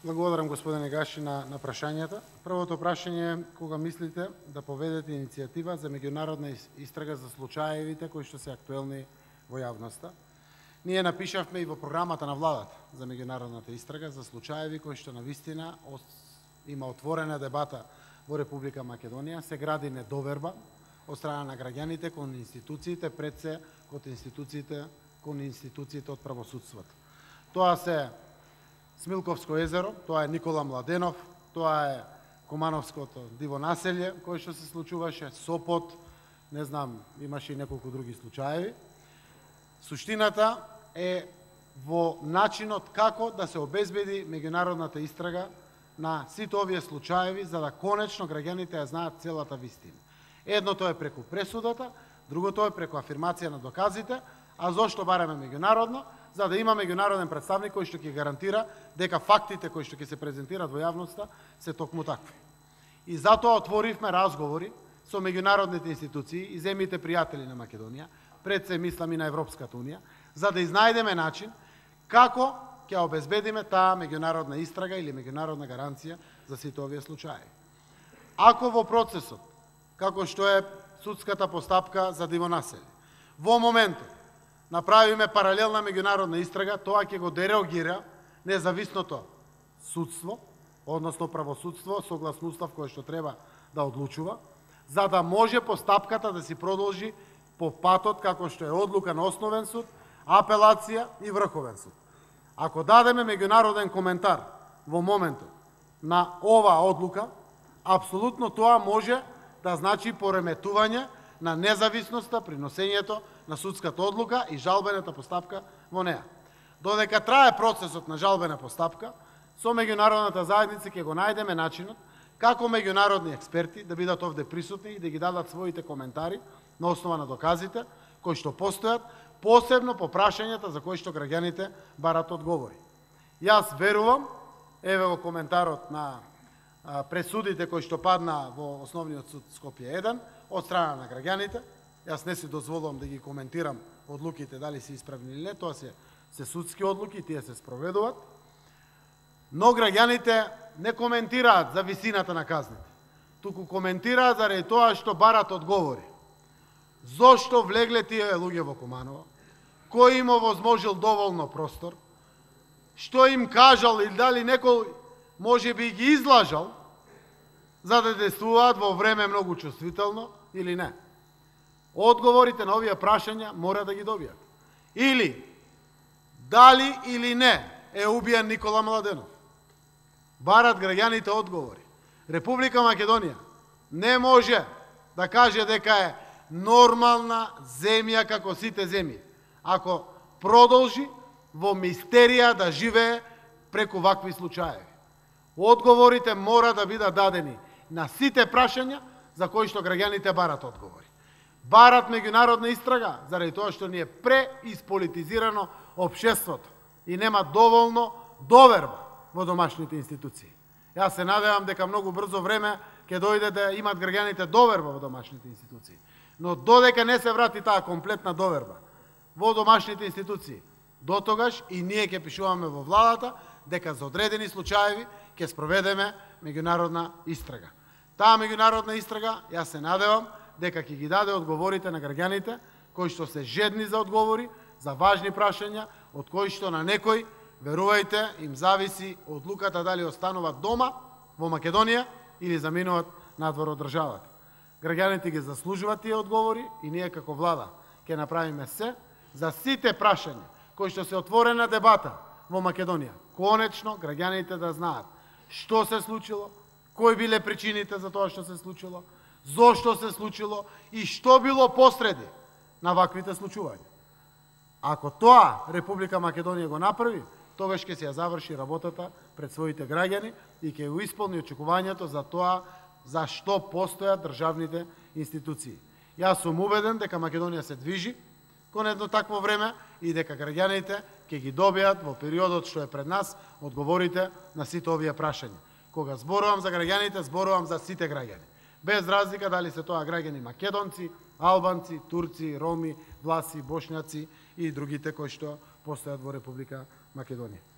Благодарам, господине Гаши, на прашањата. Првото прашање е кога мислите да поведете иницијатива за меѓународна истрага за случаевите кои што се актуелни во јавноста. Ние напишавме и во програмата на владата за меѓународната истрага за случаеви кои што навистина има отворена дебата во Република Македонија, се гради недоверба од страна на граѓаните кон институциите, пред се кон институциите од правосудството. Тоа се Смилковско езеро, тоа е Никола Младенов, тоа е Кумановското диво населје, кој што се случуваше, Сопот, не знам, имаше и неколку други случаеви. Суштината е во начинот како да се обезбеди меѓународната истрага на сите овие случаеви, за да конечно граѓаните ја знаат целата вистина. Едното е преку пресудата, другото е преку афирмација на доказите, а зошто бараме меѓународно? За да има меѓународен представник кој што ќе гарантира дека фактите кои што ќе се презентираат во јавноста се токму такви. И затоа отворивме разговори со меѓународните институции и земјите пријатели на Македонија, пред се мислам и на Европската унија, за да изнајдеме начин како ќе обезбедиме таа меѓународна истрага или меѓународна гаранција за сите овие случаи. Ако во процесот, како што е судската постапка за диво населје, во моментот направиме паралелна меѓународна истрага, тоа ќе го дерогира независното судство, односно правосудство, согласно устав кој што треба да одлучува, за да може постапката да си продолжи по патот како што е одлука на основен суд, апелација и врховен суд. Ако дадеме меѓународен коментар во моментот на оваа одлука, апсолутно тоа може да значи пореметување на независноста при носењето на судската одлука и жалбената постапка во неа. Додека трае процесот на жалбена постапка, со меѓународната заедница ќе го најдеме начинот како меѓународни експерти да бидат овде присутни и да ги дадат своите коментари на основа на доказите кои што постојат, посебно по прашањата за кои што граѓаните барат одговори. Јас верувам, еве го коментарот на пресудите кои што падна во Основниот суд Скопје 1 од страна на граѓаните. Јас не си дозволувам да ги коментирам одлуките дали се исправни или не, тоа се судски одлуки, тие се спроведуваат. Но граѓаните не коментираат за висината на казните, туку коментираат заради тоа што барат одговори. Зошто влегле тие луѓе во Куманово? Кој им овозможил доволно простор? Што им кажал или дали некој може би ги излажал за да действуваат во време многу чувствително или не? Одговорите на овие прашања мора да ги добијат. Или, дали или не е убиен Никола Младенов? Барат граѓаните одговори. Република Македонија не може да каже дека е нормална земја како сите земји, ако продолжи во мистерија да живее преку вакви случаеви. Одговорите мора да бидат дадени на сите прашања за кои што граѓаните барат одговори. Барат меѓународна истрага заради тоа што ни е преисполитизирано општеството и нема доволно доверба во домашните институции. Јас се надевам дека многу брзо време ќе дојде да имат граѓаните доверба во домашните институции. Но додека не се врати таа комплетна доверба во домашните институции, дотогаш и ние ќе пишуваме во владата дека за одредени случаеви ќе спроведеме меѓународна истрага. Таа меѓународна истрага, јас се надевам дека ќе ги даде одговорите на граѓаните кои што се жедни за одговори, за важни прашања, од кои што на некој, верувајте, им зависи одлуката дали остануваат дома во Македонија или заминуваат надвор од државата. Граѓаните ги заслужуваат тие одговори и ние како влада ќе направиме се за сите прашања кои што се отворена дебата во Македонија. Конечно граѓаните да знаат што се случило, кои биле причините за тоа што се случило, зошто се случило и што било посреди на ваквите случувања. Ако тоа Република Македонија го направи, тогаш ќе се ја заврши работата пред своите граѓани и ќе го исполни очекувањето за тоа за што постојат државните институции. Јас сум убеден дека Македонија се движи кон едно такво време и дека граѓаните ќе ги добијат во периодот што е пред нас одговорите на сите овие прашања. Кога зборувам за граѓаните, зборувам за сите граѓани. без разлика дали се тоа граѓани македонци, албанци, турци, роми, власи, бошњаци и другите кои што постојат во Република Македонија.